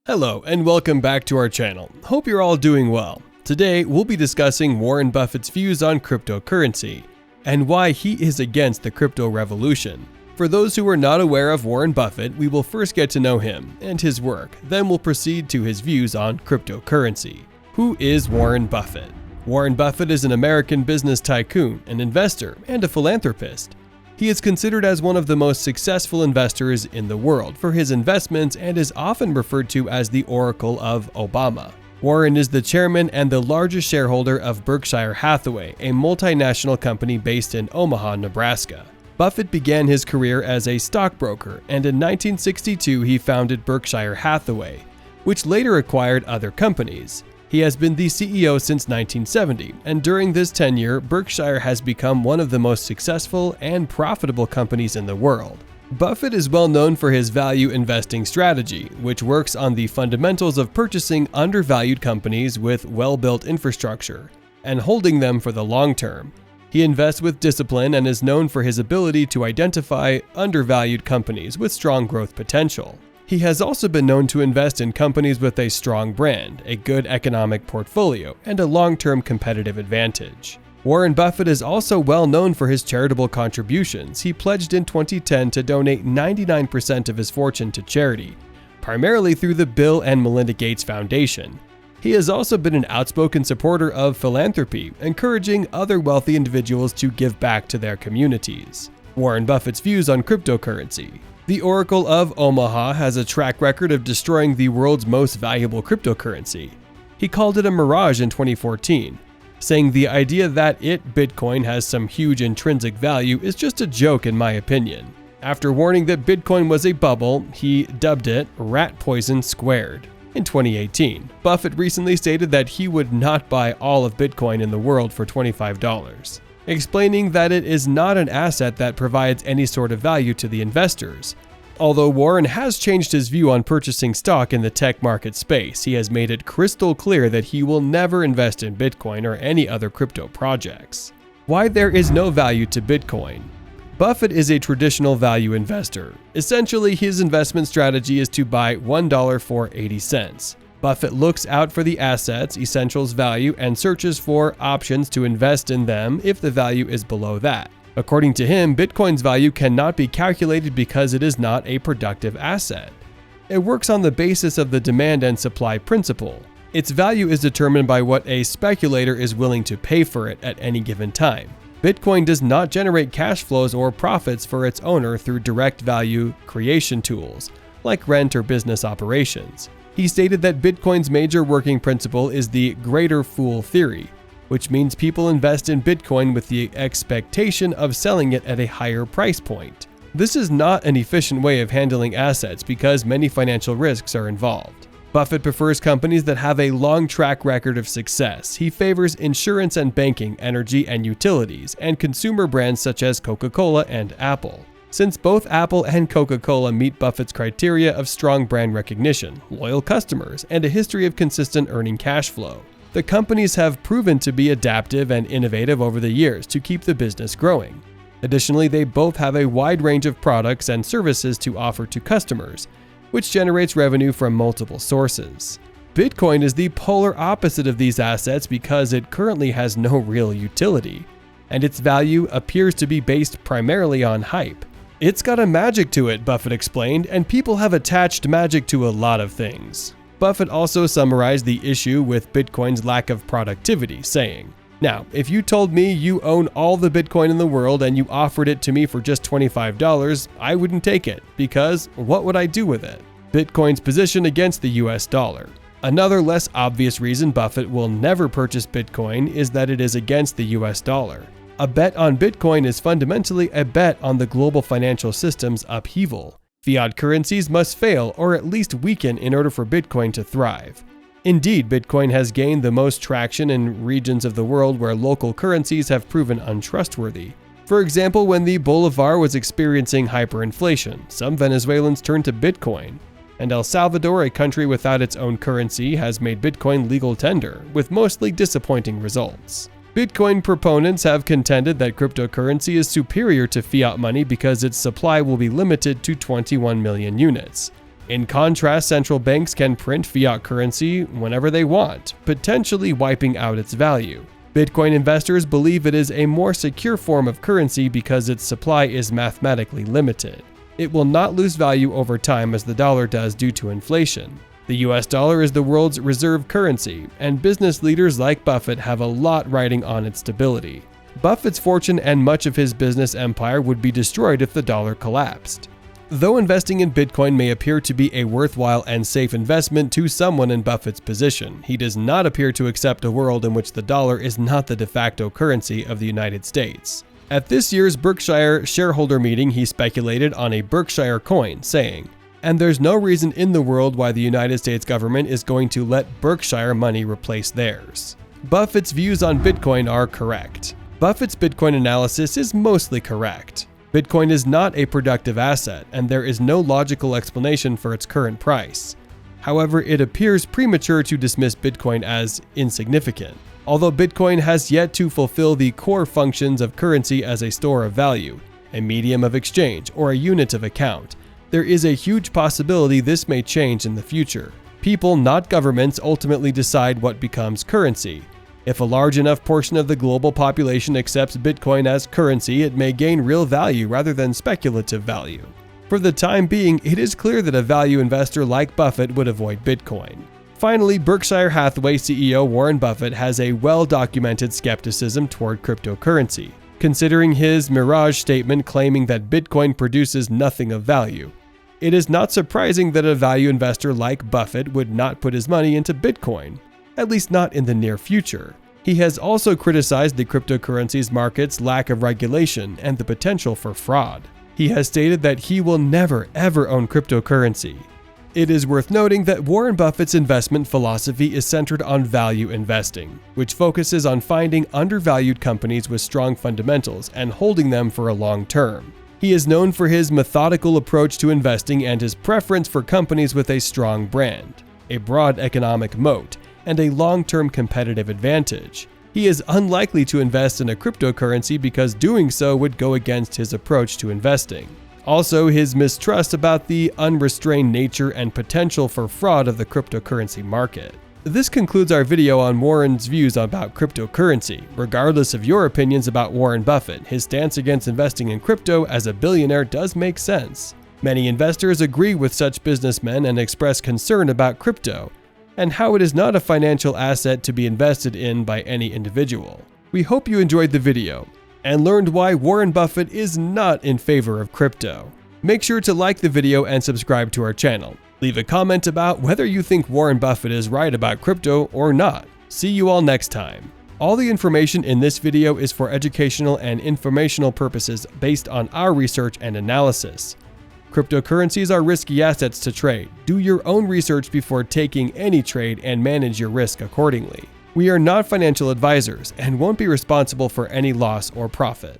Hello and welcome back to our channel. Hope you're all doing well. Today we'll be discussing Warren Buffett's views on cryptocurrency and why he is against the crypto revolution. For those who are not aware of Warren Buffett, we will first get to know him and his work, then we'll proceed to his views on cryptocurrency. Who is Warren Buffett? Warren Buffett is an American business tycoon, an investor, and a philanthropist. He is considered as one of the most successful investors in the world for his investments and is often referred to as the Oracle of Obama. Warren is the chairman and the largest shareholder of Berkshire Hathaway, a multinational company based in Omaha, Nebraska. Buffett began his career as a stockbroker, and in 1962 he founded Berkshire Hathaway, which later acquired other companies. He has been the CEO since 1970, and during this tenure, Berkshire has become one of the most successful and profitable companies in the world. Buffett is well known for his value investing strategy, which works on the fundamentals of purchasing undervalued companies with well-built infrastructure and holding them for the long term. He invests with discipline and is known for his ability to identify undervalued companies with strong growth potential. He has also been known to invest in companies with a strong brand, a good economic portfolio, and a long-term competitive advantage. Warren Buffett is also well known for his charitable contributions. He pledged in 2010 to donate 99% of his fortune to charity, primarily through the Bill and Melinda Gates Foundation. He has also been an outspoken supporter of philanthropy, encouraging other wealthy individuals to give back to their communities. Warren Buffett's views on cryptocurrency. The Oracle of Omaha has a track record of destroying the world's most valuable cryptocurrency. He called it a mirage in 2014, saying the idea that Bitcoin has some huge intrinsic value is just a joke in my opinion. After warning that Bitcoin was a bubble, he dubbed it rat poison squared. In 2018, Buffett recently stated that he would not buy all of Bitcoin in the world for $25. Explaining that it is not an asset that provides any sort of value to the investors. Although Warren has changed his view on purchasing stock in the tech market space, he has made it crystal clear that he will never invest in Bitcoin or any other crypto projects. Why there is no value to Bitcoin? Buffett is a traditional value investor. Essentially, his investment strategy is to buy $1 for 80 cents. Buffett looks out for the assets, essentials value, and searches for options to invest in them if the value is below that. According to him, Bitcoin's value cannot be calculated because it is not a productive asset. It works on the basis of the demand and supply principle. Its value is determined by what a speculator is willing to pay for it at any given time. Bitcoin does not generate cash flows or profits for its owner through direct value creation tools, like rent or business operations. He stated that Bitcoin's major working principle is the greater fool theory, which means people invest in Bitcoin with the expectation of selling it at a higher price point. This is not an efficient way of handling assets because many financial risks are involved. Buffett prefers companies that have a long track record of success. He favors insurance and banking, energy and utilities, and consumer brands such as Coca-Cola and Apple. Since both Apple and Coca-Cola meet Buffett's criteria of strong brand recognition, loyal customers, and a history of consistent earning cash flow, the companies have proven to be adaptive and innovative over the years to keep the business growing. Additionally, they both have a wide range of products and services to offer to customers, which generates revenue from multiple sources. Bitcoin is the polar opposite of these assets because it currently has no real utility, and its value appears to be based primarily on hype. It's got a magic to it, Buffett explained, and people have attached magic to a lot of things. Buffett also summarized the issue with Bitcoin's lack of productivity, saying, "Now, if you told me you own all the Bitcoin in the world and you offered it to me for just $25, I wouldn't take it, because what would I do with it?" Bitcoin's position against the US dollar. Another less obvious reason Buffett will never purchase Bitcoin is that it is against the US dollar. A bet on Bitcoin is fundamentally a bet on the global financial system's upheaval. Fiat currencies must fail or at least weaken in order for Bitcoin to thrive. Indeed, Bitcoin has gained the most traction in regions of the world where local currencies have proven untrustworthy. For example, when the Bolivar was experiencing hyperinflation, some Venezuelans turned to Bitcoin. And El Salvador, a country without its own currency, has made Bitcoin legal tender, with mostly disappointing results. Bitcoin proponents have contended that cryptocurrency is superior to fiat money because its supply will be limited to 21 million units. In contrast, central banks can print fiat currency whenever they want, potentially wiping out its value. Bitcoin investors believe it is a more secure form of currency because its supply is mathematically limited. It will not lose value over time as the dollar does due to inflation. The US dollar is the world's reserve currency, and business leaders like Buffett have a lot riding on its stability. Buffett's fortune and much of his business empire would be destroyed if the dollar collapsed. Though investing in Bitcoin may appear to be a worthwhile and safe investment to someone in Buffett's position, he does not appear to accept a world in which the dollar is not the de facto currency of the United States. At this year's Berkshire shareholder meeting, he speculated on a Berkshire coin, saying, "And there's no reason in the world why the United States government is going to let Berkshire money replace theirs." Buffett's views on Bitcoin are correct. Buffett's Bitcoin analysis is mostly correct. Bitcoin is not a productive asset, and there is no logical explanation for its current price. However, it appears premature to dismiss Bitcoin as insignificant. Although Bitcoin has yet to fulfill the core functions of currency as a store of value, a medium of exchange, or a unit of account, there is a huge possibility this may change in the future. People, not governments, ultimately decide what becomes currency. If a large enough portion of the global population accepts Bitcoin as currency, it may gain real value rather than speculative value. For the time being, it is clear that a value investor like Buffett would avoid Bitcoin. Finally, Berkshire Hathaway CEO Warren Buffett has a well-documented skepticism toward cryptocurrency, considering his mirage statement claiming that Bitcoin produces nothing of value. It is not surprising that a value investor like Buffett would not put his money into Bitcoin, at least not in the near future. He has also criticized the cryptocurrencies market's lack of regulation and the potential for fraud. He has stated that he will never ever own cryptocurrency. It is worth noting that Warren Buffett's investment philosophy is centered on value investing, which focuses on finding undervalued companies with strong fundamentals and holding them for a long term. He is known for his methodical approach to investing and his preference for companies with a strong brand, a broad economic moat, and a long-term competitive advantage. He is unlikely to invest in a cryptocurrency because doing so would go against his approach to investing. Also, his mistrust about the unrestrained nature and potential for fraud of the cryptocurrency market. This concludes our video on Warren's views about cryptocurrency. Regardless of your opinions about Warren Buffett, his stance against investing in crypto as a billionaire does make sense. Many investors agree with such businessmen and express concern about crypto, and how it is not a financial asset to be invested in by any individual. We hope you enjoyed the video and learned why Warren Buffett is not in favor of crypto. Make sure to like the video and subscribe to our channel. Leave a comment about whether you think Warren Buffett is right about crypto or not. See you all next time. All the information in this video is for educational and informational purposes based on our research and analysis. Cryptocurrencies are risky assets to trade. Do your own research before taking any trade and manage your risk accordingly. We are not financial advisors and won't be responsible for any loss or profit.